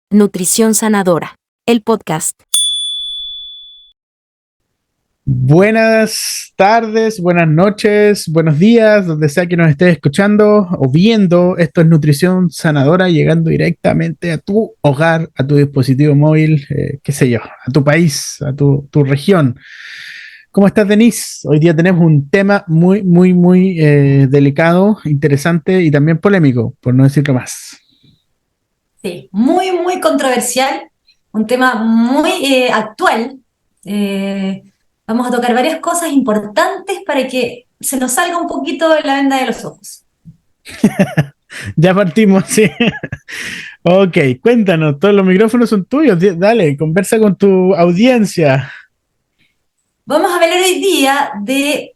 Nutrición Sanadora, el podcast. Buenas tardes, buenas noches, buenos días, donde sea que nos estés escuchando o viendo. Esto es Nutrición Sanadora, llegando directamente a tu hogar, a tu dispositivo móvil, qué sé yo, a tu país, a tu región. ¿Cómo estás, Denise? Hoy día tenemos un tema muy delicado, interesante y también polémico, por no decirlo más. Sí, muy controversial, un tema muy actual. Eh, Vamos a tocar varias cosas importantes para que se nos salga un poquito la venda de los ojos. Ya partimos, sí. Ok, cuéntanos, todos los micrófonos son tuyos. Dale, conversa con tu audiencia. Vamos a hablar hoy día de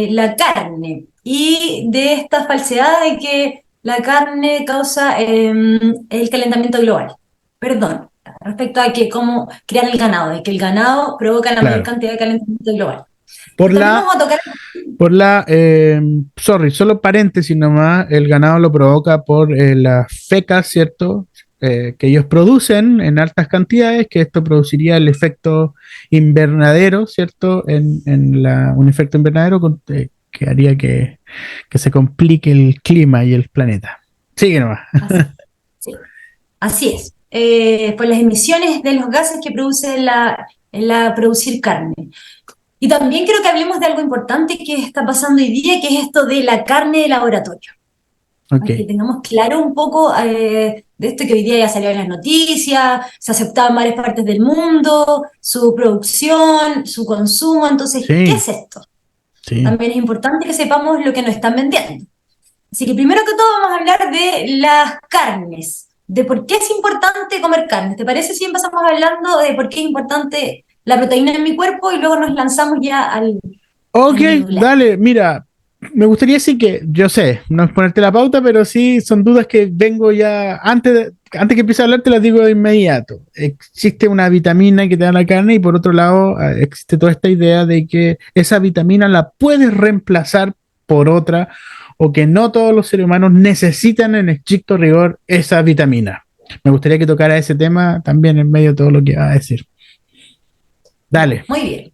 la carne y de esta falsedad de que la carne causa el calentamiento global. Perdón, respecto a que cómo crear el ganado, de que el ganado provoca la mayor Claro. cantidad de calentamiento global. Por También la, vamos a tocar. sorry, solo paréntesis nomás, el ganado lo provoca por las fecas, ¿cierto? Que ellos producen en altas cantidades, que esto produciría el efecto invernadero, ¿cierto? Un efecto invernadero que haría que se complique el clima y el planeta. Sigue nomás. Sí, así es. Por las emisiones de los gases que produce la producir carne. Y también quiero que hablemos de algo importante que está pasando hoy día, que es esto de la carne de laboratorio. Ok, Para que tengamos claro un poco de esto que hoy día ya salió en las noticias, se aceptaba en varias partes del mundo, su producción, su consumo. Entonces, ¿qué sí, es esto? sí. También es importante que sepamos lo que nos están vendiendo. Así que primero que todo vamos a hablar de las carnes, de por qué es importante comer carne. ¿Te parece si empezamos hablando de por qué es importante la proteína en mi cuerpo y luego nos lanzamos ya Ok, al medular? dale, mira, me gustaría decir que, yo sé, no es ponerte la pauta, pero sí son dudas que vengo ya, antes que empiece a hablar te las digo de inmediato. Existe una vitamina que te da la carne y por otro lado existe toda esta idea de que esa vitamina la puedes reemplazar por otra o que no todos los seres humanos necesitan en estricto rigor esa vitamina. Me gustaría que tocara ese tema también en medio de todo lo que va a decir. Ya, Dale. muy bien.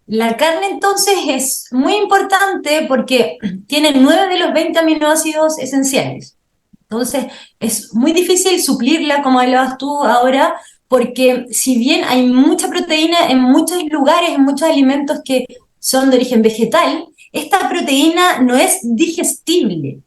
La carne entonces es muy importante porque tiene 9 de los 20 aminoácidos esenciales. Entonces es muy difícil suplirla, como hablabas tú ahora, porque si bien hay mucha proteína en muchos lugares, en muchos alimentos que son de origen vegetal, esta proteína no es digestible.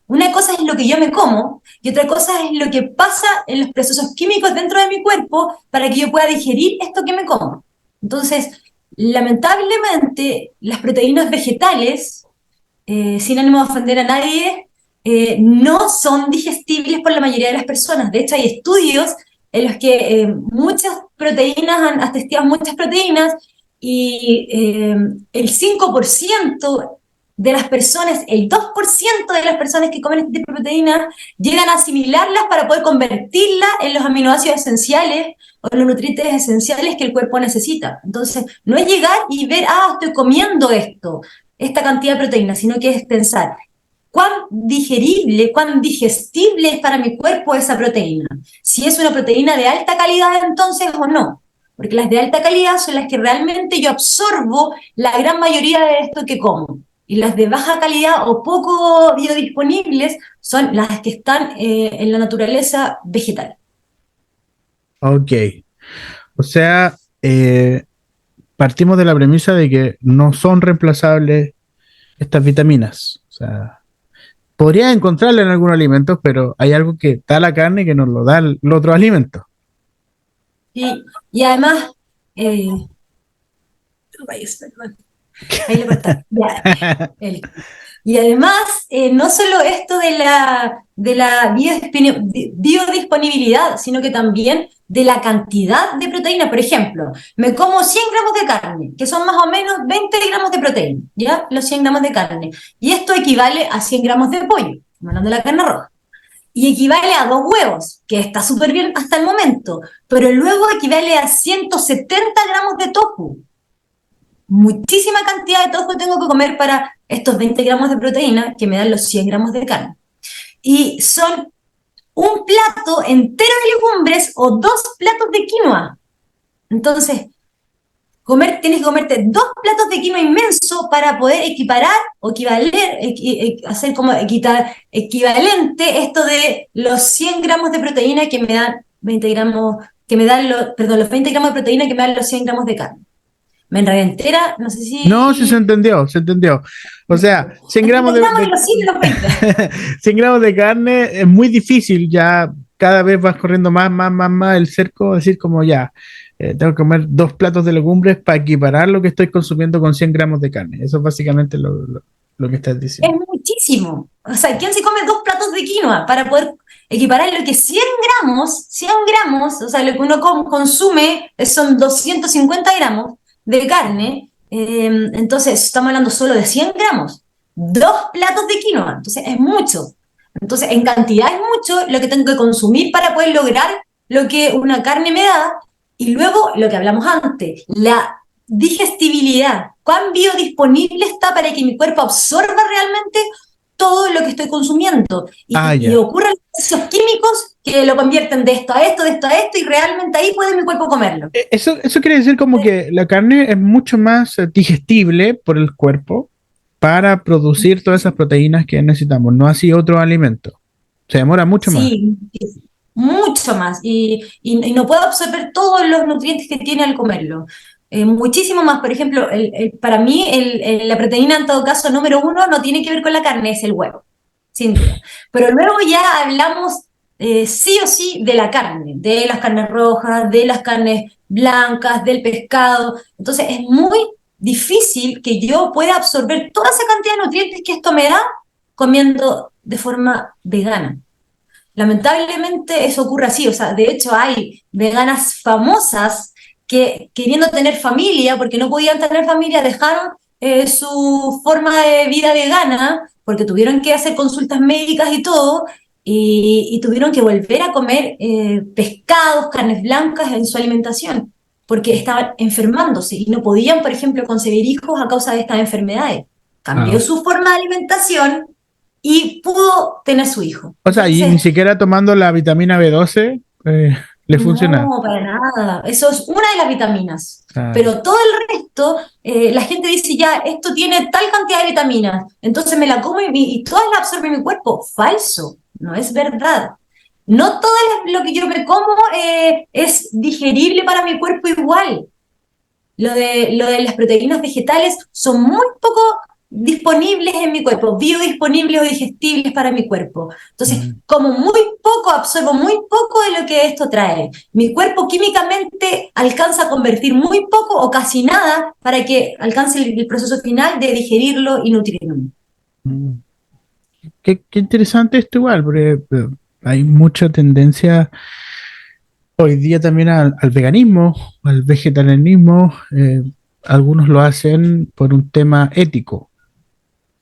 Una cosa es lo que yo me como y otra cosa es lo que pasa en los procesos químicos dentro de mi cuerpo para que yo pueda digerir esto que me como. Entonces, lamentablemente, las proteínas vegetales, sin ánimo de ofender a nadie, no son digestibles por la mayoría de las personas. De hecho, hay estudios en los que muchas proteínas, han testeado muchas proteínas y el 5% de las personas, el 2% de las personas que comen este tipo de proteínas llegan a asimilarlas para poder convertirlas en los aminoácidos esenciales o los nutrientes esenciales que el cuerpo necesita. Entonces, no es llegar y ver, estoy comiendo esto, esta cantidad de proteína, sino que es pensar cuán digerible, cuán digestible es para mi cuerpo esa proteína. Si es una proteína de alta calidad entonces o no. Porque las de alta calidad son las que realmente yo absorbo la gran mayoría de esto que como. Y las de baja calidad o poco biodisponibles son las que están en la naturaleza vegetal. Ok. O sea, partimos de la premisa de que no son reemplazables estas vitaminas. O sea, podría encontrarla en algunos alimentos, pero hay algo que da la carne que nos lo da el otro alimento. Y además, ahí le cortaste. Ya, el y además, no solo esto de la biodisponibilidad, sino que también de la cantidad de proteína. Por ejemplo, me como 100 gramos de carne, que son más o menos 20 gramos de proteína, ¿ya? Los 100 gramos de carne. Y esto equivale a 100 gramos de pollo, hablando de la carne roja. Y equivale a 2 huevos, que está súper bien hasta el momento, pero luego equivale a 170 gramos de tofu. Muchísima cantidad de tofu tengo que comer para estos 20 gramos de proteína que me dan los 100 gramos de carne. Y son un plato entero de legumbres o 2 platos de quinoa. Entonces, tienes que comerte 2 platos de quinoa inmenso para poder equiparar o hacer como equivalente esto de los 100 gramos de proteína que me dan 20 gramos, los 20 gramos de proteína que me dan los 100 gramos de carne. Me enredé entera, no sé si... No, sí se entendió, se entendió. O sea, 100 gramos de, Y los 100 y los 20. 100 gramos de carne es muy difícil, ya cada vez vas corriendo más el cerco, decir como ya, tengo que comer 2 platos de legumbres para equiparar lo que estoy consumiendo con 100 gramos de carne. Eso es básicamente lo que estás Es diciendo. muchísimo. O sea, ¿quién se come 2 platos de quinoa para poder equiparar lo que 100 gramos, o sea, lo que uno consume son 250 gramos de carne, entonces estamos hablando solo de 100 gramos, 2 platos de quinoa, entonces es mucho. Entonces, en cantidad es mucho lo que tengo que consumir para poder lograr lo que una carne me da, y luego lo que hablamos antes, la digestibilidad, cuán biodisponible está para que mi cuerpo absorba realmente todo lo que estoy consumiendo. Y ocurren procesos químicos que lo convierten de esto a esto, de esto a esto, y realmente ahí puede mi cuerpo comerlo. Eso quiere decir como que la carne es mucho más digestible por el cuerpo para producir todas esas proteínas que necesitamos, no así otro alimento. Se demora mucho más. Sí, mucho más. Y no puedo absorber todos los nutrientes que tiene al comerlo. Muchísimo más. Por ejemplo, para mí la proteína en todo caso número 1 no tiene que ver con la carne, es el huevo, sin duda. Pero luego ya hablamos sí o sí de la carne, de las carnes rojas, de las carnes blancas, del pescado. Entonces es muy difícil que yo pueda absorber toda esa cantidad de nutrientes que esto me da comiendo de forma vegana. Lamentablemente eso ocurre así, o sea, de hecho hay veganas famosas que queriendo tener familia, porque no podían tener familia, dejaron su forma de vida vegana, porque tuvieron que hacer consultas médicas y todo, y tuvieron que volver a comer pescados, carnes blancas en su alimentación, porque estaban enfermándose y no podían, por ejemplo, concebir hijos a causa de estas enfermedades. Cambió su forma de alimentación y pudo tener su hijo. O sea, y ni siquiera tomando la vitamina B12 le funciona. No, para nada. Eso es una de las vitaminas. Pero todo el resto, la gente dice ya, esto tiene tal cantidad de vitaminas, entonces me la como y todas las absorbe mi cuerpo. Falso, no es verdad. No todo lo que yo me como es digerible para mi cuerpo igual. Lo de las proteínas vegetales son muy poco disponibles en mi cuerpo, biodisponibles o digestibles para mi cuerpo. Entonces, como muy poco, absorbo muy poco de lo que esto trae. Mi cuerpo químicamente alcanza a convertir muy poco o casi nada para que alcance el proceso final de digerirlo y nutrirme. Qué interesante esto igual, porque hay mucha tendencia hoy día también al veganismo, al vegetarianismo. Algunos lo hacen por un tema ético,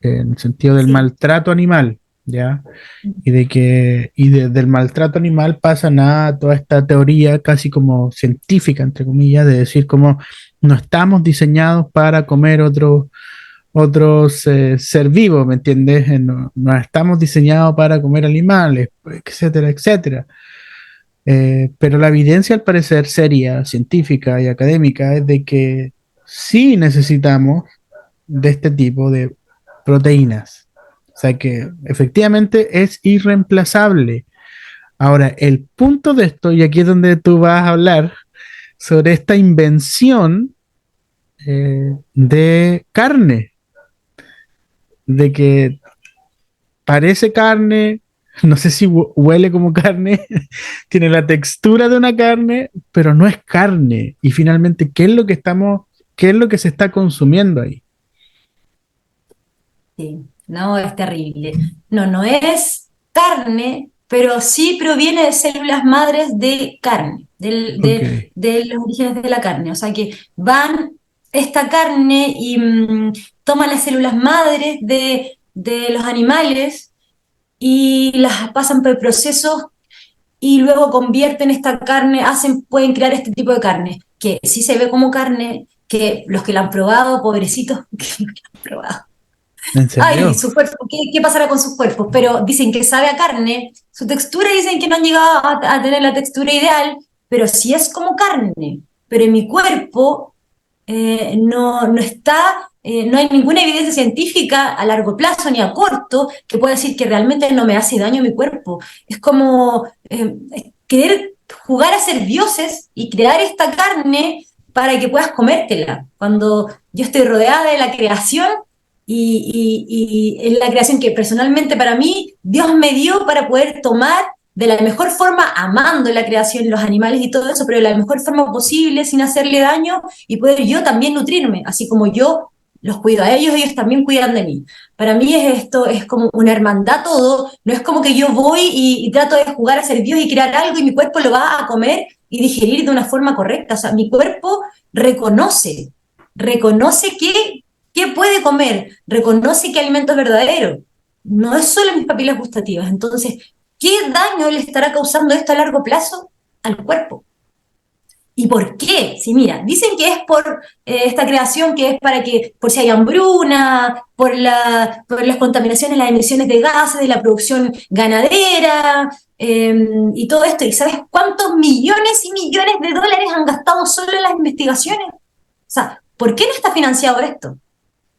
en el sentido del maltrato animal, ¿ya? Del maltrato animal pasan a toda esta teoría casi como científica, entre comillas, de decir como no estamos diseñados para comer otros ser vivos, ¿me entiendes? No estamos diseñados para comer animales, etcétera, etcétera. Pero la evidencia, al parecer, seria, científica y académica, es de que sí necesitamos de este tipo de proteínas. O sea que efectivamente es irreemplazable. Ahora, el punto de esto, y aquí es donde tú vas a hablar sobre esta invención de carne, de que parece carne, no sé si huele como carne, tiene la textura de una carne, pero no es carne. Y finalmente, qué es lo que se está consumiendo ahí? Sí, no, es terrible. No es carne, pero sí proviene de células madres de carne, de los orígenes de la carne. O sea que van esta carne y toman las células madres de los animales y las pasan por procesos y luego convierten esta carne, pueden crear este tipo de carne, que sí se ve como carne, que los que la han probado, pobrecitos, que no la han probado. ¿En Ay, serio? su cuerpo, ¿qué pasará con sus cuerpos? Pero dicen que sabe a carne, su textura dicen que no han llegado a tener la textura ideal, pero sí es como carne. Pero en mi cuerpo no está, no hay ninguna evidencia científica a largo plazo ni a corto que pueda decir que realmente no me hace daño a mi cuerpo. Es como querer jugar a ser dioses y crear esta carne para que puedas comértela. Cuando yo estoy rodeada de la creación y es la creación que personalmente para mí Dios me dio para poder tomar de la mejor forma, amando la creación, los animales y todo eso, pero de la mejor forma posible, sin hacerle daño y poder yo también nutrirme, así como yo los cuido a ellos, ellos también cuidan de mí. Para mí esto es como una hermandad todo, no es como que yo voy y trato de jugar a ser Dios y crear algo y mi cuerpo lo va a comer y digerir de una forma correcta, o sea, mi cuerpo reconoce qué puede comer, reconoce qué alimento es verdadero, no es solo mis papilas gustativas, entonces ¿qué daño le estará causando esto a largo plazo al cuerpo? ¿Y por qué? Si mira, dicen que es por esta creación que es para que, por si hay hambruna, por las contaminaciones, las emisiones de gases, de la producción ganadera y todo esto. ¿Y sabes cuántos millones y millones de dólares han gastado solo en las investigaciones? O sea, ¿por qué no está financiado esto?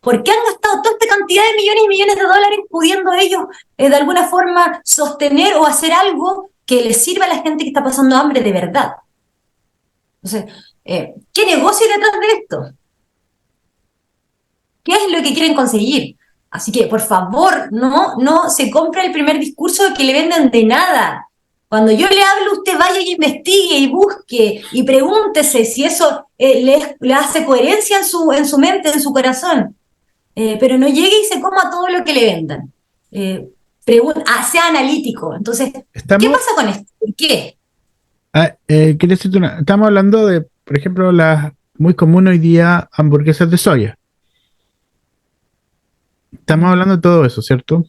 ¿Por qué han gastado toda esta cantidad de millones y millones de dólares pudiendo ellos de alguna forma sostener o hacer algo que les sirva a la gente que está pasando hambre de verdad? Entonces, ¿qué negocio hay detrás de esto? ¿Qué es lo que quieren conseguir? Así que, por favor, no se compre el primer discurso que le venden de nada. Cuando yo le hablo, usted vaya y investigue y busque y pregúntese si eso le hace coherencia en su mente, en su corazón. Pero no llegue y se coma todo lo que le vendan. Sea analítico. Entonces, ¿qué Estamos, pasa con esto? ¿Por qué? quería decirte estamos hablando de, por ejemplo, las muy común hoy día hamburguesas de soya. Estamos hablando de todo eso, ¿cierto?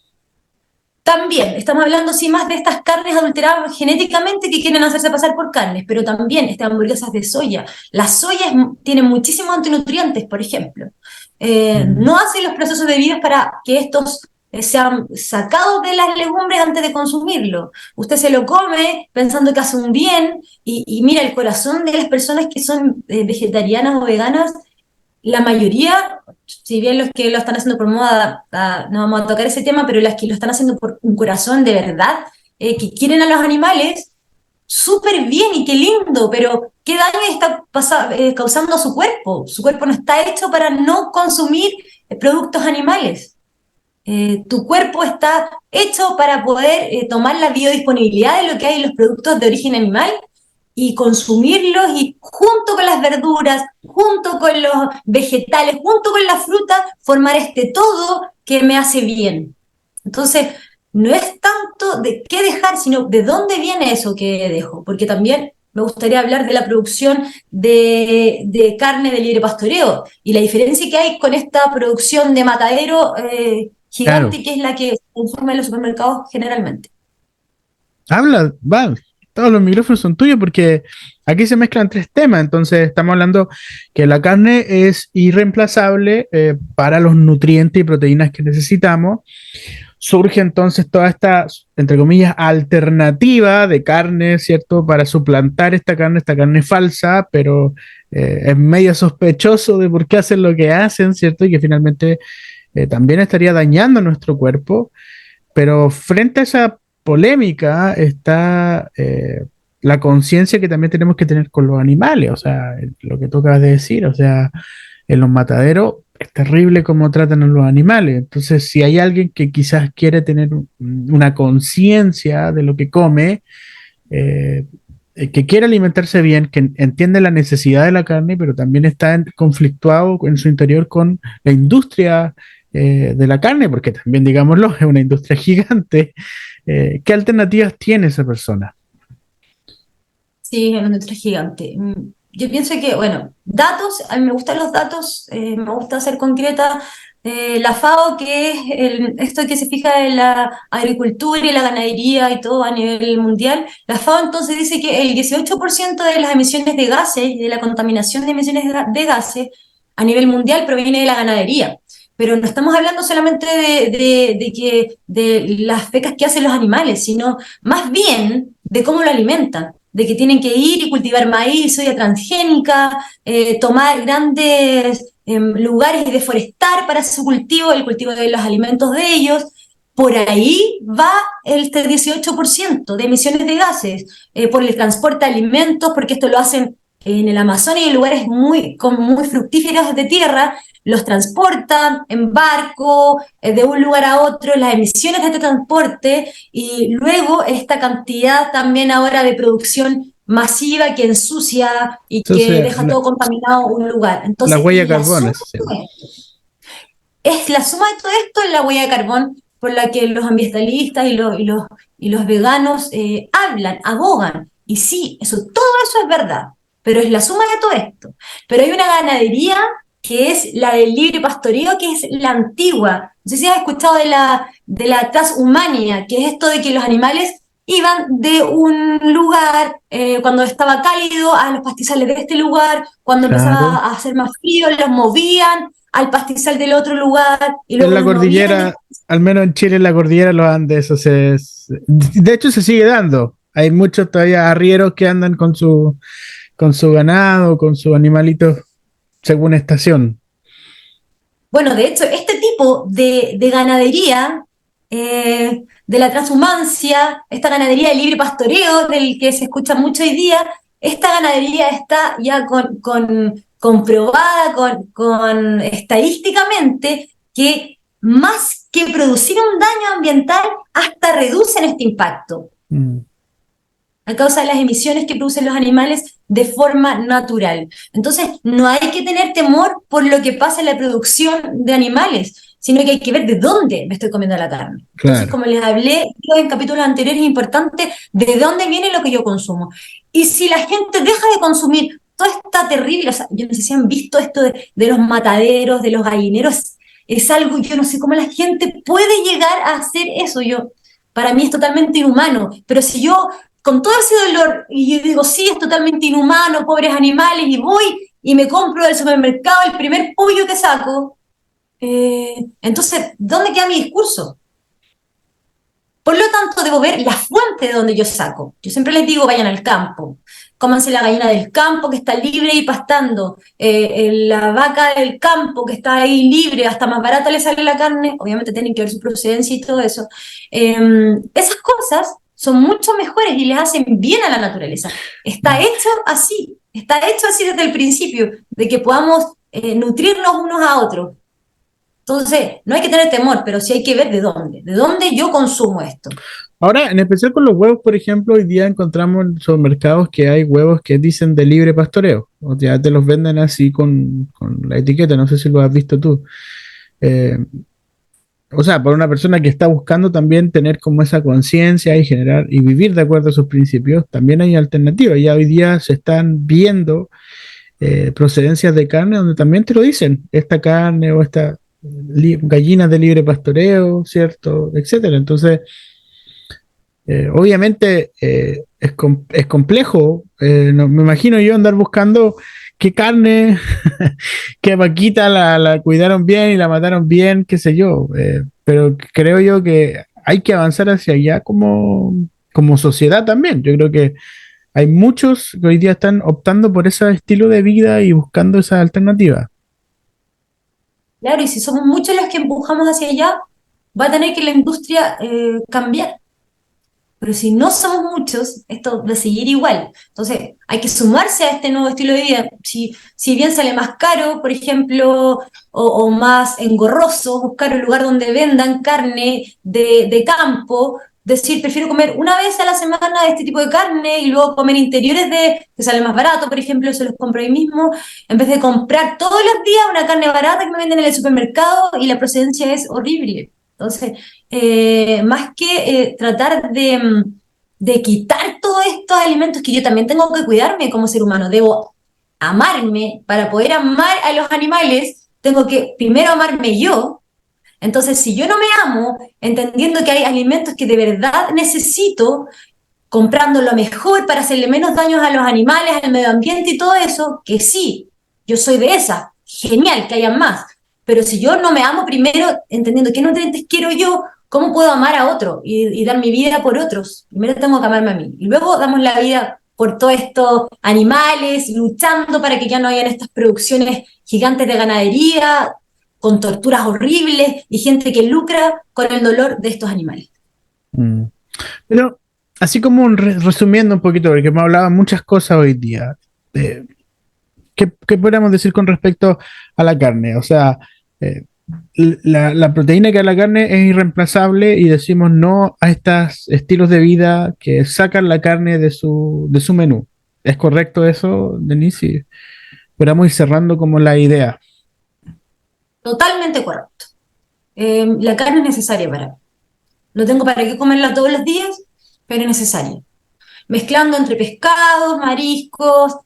También estamos hablando, sí, más de estas carnes adulteradas genéticamente que quieren hacerse pasar por carnes, pero también estas hamburguesas de soya. La soya tiene muchísimos antinutrientes, por ejemplo. Mm. No hace los procesos debidos para que estos sean sacados de las legumbres antes de consumirlo. Usted se lo come pensando que hace un bien y mira, el corazón de las personas que son vegetarianas o veganas la mayoría, si bien los que lo están haciendo por moda, no vamos a tocar ese tema, pero las que lo están haciendo por un corazón de verdad, que quieren a los animales, súper bien y qué lindo, pero ¿qué daño está causando a su cuerpo? Su cuerpo no está hecho para no consumir productos animales. Tu cuerpo está hecho para poder tomar la biodisponibilidad de lo que hay en los productos de origen animal y consumirlos y junto con las verduras, junto con los vegetales, junto con la fruta, formar este todo que me hace bien. Entonces, no es tanto de qué dejar, sino de dónde viene eso que dejo, porque también me gustaría hablar de la producción de carne de libre pastoreo y la diferencia que hay con esta producción de matadero Claro. gigante que es la que se consume en los supermercados generalmente. Habla, va, todos los micrófonos son tuyos porque aquí se mezclan tres temas. Entonces, estamos hablando que la carne es irreemplazable para los nutrientes y proteínas que necesitamos. Surge entonces toda esta, entre comillas, alternativa de carne, ¿cierto? Para suplantar esta carne falsa, pero es medio sospechoso de por qué hacen lo que hacen, ¿cierto? Y que finalmente también estaría dañando nuestro cuerpo. Pero frente a esa polémica está la conciencia que también tenemos que tener con los animales, o sea, lo que tú acabas de decir, o sea, en los mataderos es terrible cómo tratan a los animales. Entonces, si hay alguien que quizás quiere tener una conciencia de lo que come, eh, que quiere alimentarse bien, que entiende la necesidad de la carne, pero también está conflictuado en su interior con la industria de la carne, porque también, digámoslo, es una industria gigante. ¿Qué alternativas tiene esa persona? Sí, es una industria gigante. Yo pienso que, bueno, datos, a mí me gustan los datos, me gusta ser concreta. La FAO, que es esto que se fija en la agricultura y la ganadería y todo a nivel mundial, la FAO entonces dice que el 18% de las emisiones de gases, de la contaminación de emisiones de gases a nivel mundial proviene de la ganadería. pero no estamos hablando solamente de las fecas que hacen los animales, sino más bien de cómo lo alimentan, de que tienen que ir y cultivar maíz, soya transgénica, tomar grandes lugares y deforestar para su cultivo, el cultivo de los alimentos de ellos. Por ahí va el 18% de emisiones de gases, por el transporte de alimentos, porque esto lo hacen en el Amazonas y en lugares muy fructíferos de tierra, los transportan en barco, de un lugar a otro, las emisiones de este transporte, y luego esta cantidad también ahora de producción masiva que ensucia y que Entonces, deja todo contaminado un lugar. la Entonces, huella de carbón sí. es la suma de todo esto en la huella de carbón por la que los ambientalistas y los veganos hablan, abogan. Y sí, todo eso es verdad, pero es la suma de todo esto. Pero hay una ganadería que es la del libre pastoreo, que es la antigua. No sé si has escuchado de la transhumania, que es esto de que los animales iban de un lugar cuando estaba cálido a los pastizales de este lugar, cuando empezaba a hacer más frío, los movían al pastizal del otro lugar y luego en la cordillera, al menos en Chile, en la cordillera los Andes, de hecho se sigue dando. Hay muchos todavía arrieros que andan con su ganado, con sus animalitos según estación. Bueno, de hecho, este tipo de ganadería, de la transhumancia, esta ganadería de libre pastoreo, del que se escucha mucho hoy día, esta ganadería está ya comprobada con estadísticamente que más que producir un daño ambiental, hasta reducen este impacto. A causa de las emisiones que producen los animales de forma natural. Entonces, no hay que tener temor por lo que pasa en la producción de animales, sino que hay que ver de dónde me estoy comiendo la carne. Claro. Entonces, como les hablé yo en capítulos anteriores, es importante de dónde viene lo que yo consumo. Y si la gente deja de consumir toda esta terrible, o sea, yo no sé si han visto esto de los mataderos, de los gallineros, es algo, yo no sé cómo la gente puede llegar a hacer eso. Para mí es totalmente inhumano, pero si yo con todo ese dolor, y yo digo, sí, es totalmente inhumano, pobres animales, y voy y me compro del supermercado el primer pollo que saco, entonces, ¿dónde queda mi discurso? Por lo tanto, debo ver la fuente de donde yo saco. Yo siempre les digo, vayan al campo, cómanse la gallina del campo que está libre y pastando, la vaca del campo que está ahí libre, hasta más barata le sale la carne, obviamente tienen que ver su procedencia y todo eso. Esas cosas son mucho mejores y les hacen bien a la naturaleza. Está hecho así desde el principio, de que podamos nutrirnos unos a otros. Entonces, no hay que tener temor, pero sí hay que ver de dónde yo consumo esto. Ahora, en especial con los huevos, por ejemplo, hoy día encontramos en supermercados que hay huevos que dicen de libre pastoreo, o ya te los venden así con la etiqueta, no sé si lo has visto tú. O sea, para una persona que está buscando también tener como esa conciencia y generar y vivir de acuerdo a sus principios, también hay alternativas. Ya hoy día se están viendo procedencias de carne donde también te lo dicen, esta carne o esta gallinas de libre pastoreo, ¿cierto? Etcétera. Entonces, obviamente es complejo. No, me imagino yo andar buscando qué carne, qué vaquita la cuidaron bien y la mataron bien, qué sé yo. Pero creo yo que hay que avanzar hacia allá como sociedad también. Yo creo que hay muchos que hoy día están optando por ese estilo de vida y buscando esas alternativas. Claro, y si somos muchos los que empujamos hacia allá, va a tener que la industria cambiar. Pero si no somos muchos, esto va a seguir igual. Entonces, hay que sumarse a este nuevo estilo de vida. Si bien sale más caro, por ejemplo, o más engorroso, buscar un lugar donde vendan carne de campo, decir, prefiero comer una vez a la semana este tipo de carne y luego comer interiores que sale más barato, por ejemplo, se los compro ahí mismo, en vez de comprar todos los días una carne barata que me venden en el supermercado y la procedencia es horrible. Entonces, más que tratar de quitar todos estos alimentos que yo también tengo que cuidarme como ser humano, debo amarme. Para poder amar a los animales, tengo que primero amarme yo. Entonces, si yo no me amo, entendiendo que hay alimentos que de verdad necesito, comprando lo mejor para hacerle menos daños a los animales, al medio ambiente y todo eso, que sí, yo soy de esa, genial que haya más. Pero si yo no me amo primero, entendiendo qué nutrientes quiero yo, ¿cómo puedo amar a otro y dar mi vida por otros? Primero tengo que amarme a mí. Y luego damos la vida por todos estos animales, luchando para que ya no hayan estas producciones gigantes de ganadería, con torturas horribles y gente que lucra con el dolor de estos animales. Pero, así como resumiendo un poquito, porque hemos hablado muchas cosas hoy día, ¿qué podríamos decir con respecto a la carne? O sea, la proteína que da la carne es irreemplazable y decimos no a estos estilos de vida que sacan la carne de su menú. ¿Es correcto eso, Denise? Sí. Podríamos ir cerrando como la idea. Totalmente correcto. La carne es necesaria para mí. No tengo para qué comerla todos los días, pero es necesaria. Mezclando entre pescados, mariscos,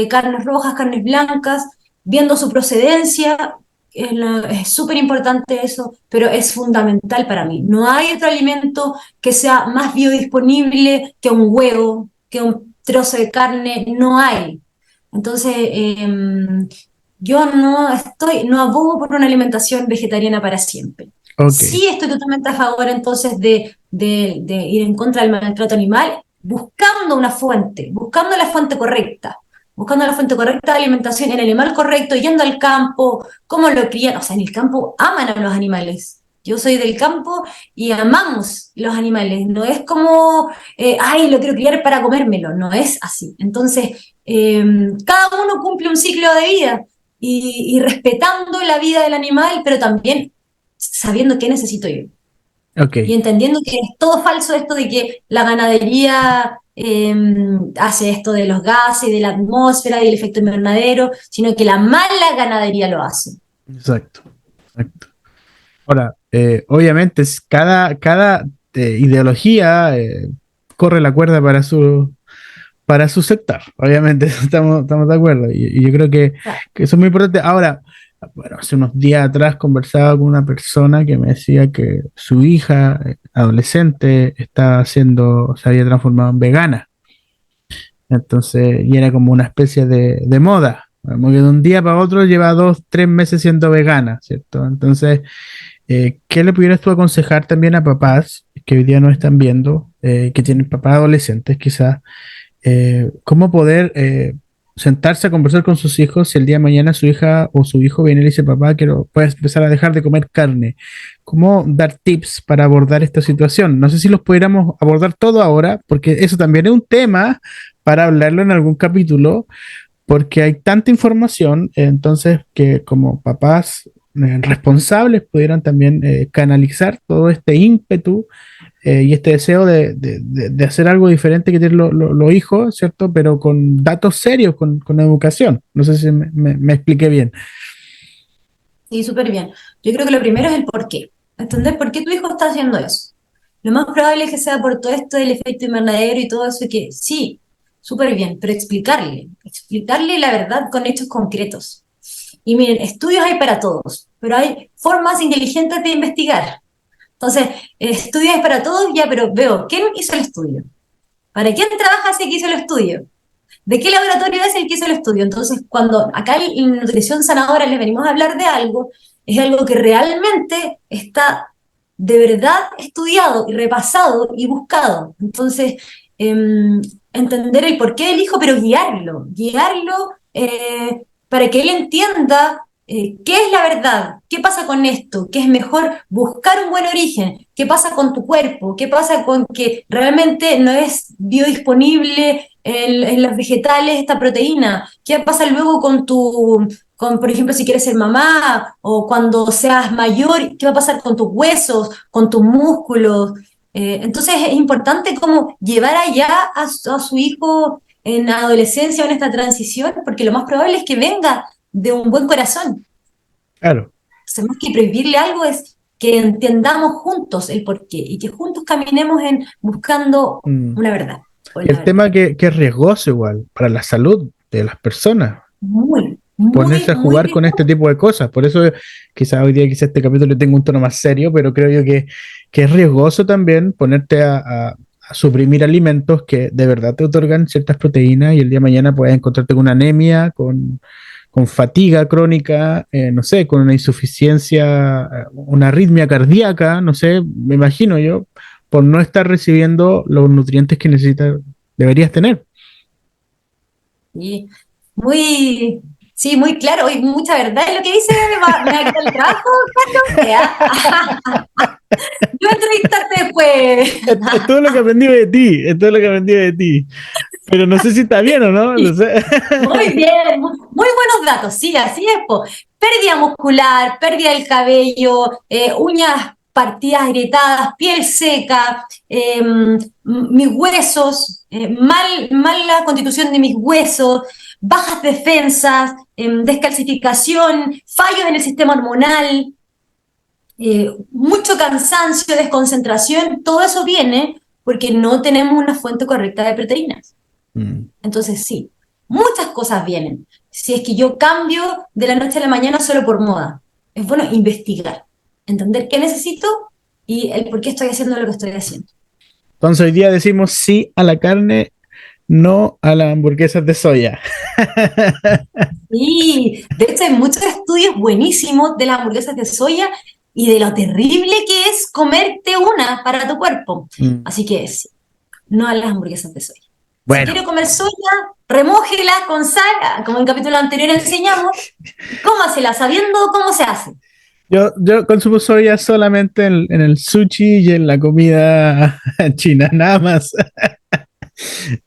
carnes rojas, carnes blancas, viendo su procedencia, es súper importante eso, pero es fundamental para mí. No hay otro alimento que sea más biodisponible que un huevo, que un trozo de carne, no hay. Entonces, yo no abogo por una alimentación vegetariana para siempre. Ok. Sí estoy totalmente a favor entonces de ir en contra del maltrato animal, buscando una fuente, buscando la fuente correcta de alimentación, el animal correcto, yendo al campo, cómo lo crían, o sea, en el campo aman a los animales. Yo soy del campo y amamos los animales, no es como, ay, lo quiero criar para comérmelo, no es así. Entonces, cada uno cumple un ciclo de vida y respetando la vida del animal, pero también sabiendo qué necesito yo. Ok. Y entendiendo que es todo falso esto de que la ganadería hace esto de los gases, de la atmósfera y el efecto invernadero, sino que la mala ganadería lo hace. Exacto. Exacto. Ahora, obviamente, cada ideología corre la cuerda para su sector. Obviamente, estamos de acuerdo. Y yo creo Claro. que eso es muy importante. Ahora, bueno, hace unos días atrás conversaba con una persona que me decía que su hija, adolescente, se había transformado en vegana. Entonces, y era como una especie de moda. Como que de un día para otro lleva 2, 3 meses siendo vegana, ¿cierto? Entonces, ¿qué le pudieras tú aconsejar también a papás que hoy día nos están viendo, que tienen papás adolescentes quizás, cómo poder sentarse a conversar con sus hijos si el día de mañana su hija o su hijo viene y le dice, papá, puedes empezar a dejar de comer carne? ¿Cómo dar tips para abordar esta situación? No sé si los pudiéramos abordar todo ahora, porque eso también es un tema para hablarlo en algún capítulo, porque hay tanta información, entonces que como papás responsables pudieran también canalizar todo este ímpetu y este deseo de hacer algo diferente que tienen los hijos, ¿cierto? Pero con datos serios, con educación. No sé si me expliqué bien. Sí, súper bien. Yo creo que lo primero es el por qué. Entender por qué tu hijo está haciendo eso. Lo más probable es que sea por todo esto del efecto invernadero y todo eso, y que sí, súper bien, pero explicarle la verdad con hechos concretos. Y miren, estudios hay para todos, pero hay formas inteligentes de investigar. Entonces, estudios hay para todos, ya, pero veo, ¿quién hizo el estudio? ¿Para quién trabaja ese que hizo el estudio? ¿De qué laboratorio es el que hizo el estudio? Entonces, cuando acá en Nutrición Sanadora les venimos a hablar de algo, es algo que realmente está de verdad estudiado y repasado y buscado. Entonces, entender el porqué del hijo, pero guiarlo para que él entienda qué es la verdad, qué pasa con esto, qué es mejor buscar un buen origen, qué pasa con tu cuerpo, qué pasa con que realmente no es biodisponible en los vegetales esta proteína, qué pasa luego por ejemplo, si quieres ser mamá o cuando seas mayor, qué va a pasar con tus huesos, con tus músculos. Entonces es importante como llevar allá a su hijo en la adolescencia o en esta transición, porque lo más probable es que venga de un buen corazón. Claro. Entonces, más que prohibirle algo es que entendamos juntos el porqué y que juntos caminemos buscando una verdad. Y el tema que es riesgoso igual para la salud de las personas. Muy, Ponerse a muy jugar con este tipo de cosas. Por eso quizás hoy día quizás este capítulo tenga un tono más serio, pero creo yo que es riesgoso también ponerte a suprimir alimentos que de verdad te otorgan ciertas proteínas y el día de mañana puedes encontrarte con una anemia, con con fatiga crónica, no sé, con una insuficiencia, una arritmia cardíaca, no sé, me imagino yo, por no estar recibiendo los nutrientes que deberías tener. Y muy, sí, muy claro, y mucha verdad en lo que dice, me va a quitar el trabajo, Carlos. Ya. Yo voy a entrevistarte después. Es todo lo que aprendí de ti, es todo lo que aprendí de ti. Pero no sé si está bien o no, no sé. Muy bien, muy buenos datos, sí, así es, po. Pérdida muscular, pérdida del cabello, uñas partidas, agrietadas, piel seca, mis huesos, mala constitución de mis huesos, bajas defensas, descalcificación, fallos en el sistema hormonal, mucho cansancio, desconcentración, todo eso viene porque no tenemos una fuente correcta de proteínas. Entonces sí, muchas cosas vienen. Si es que yo cambio de la noche a la mañana solo por moda, es bueno investigar, entender qué necesito y el por qué estoy haciendo lo que estoy haciendo. Entonces hoy día decimos sí a la carne, no a las hamburguesas de soya. Y de hecho hay muchos estudios buenísimos de las hamburguesas de soya y de lo terrible que es comerte una para tu cuerpo. Así que sí, no a las hamburguesas de soya. Bueno. Si quiero comer soya, remójela con sal, como en el capítulo anterior enseñamos, cómasela sabiendo cómo se hace. Yo consumo soya solamente en el sushi y en la comida china, nada más.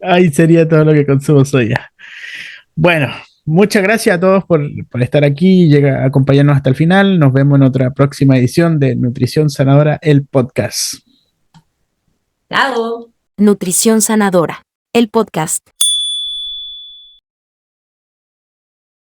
Ahí sería todo lo que consumo soya. Bueno, muchas gracias a todos por estar aquí y acompañarnos hasta el final. Nos vemos en otra próxima edición de Nutrición Sanadora, el podcast. Chao. Nutrición Sanadora, el podcast.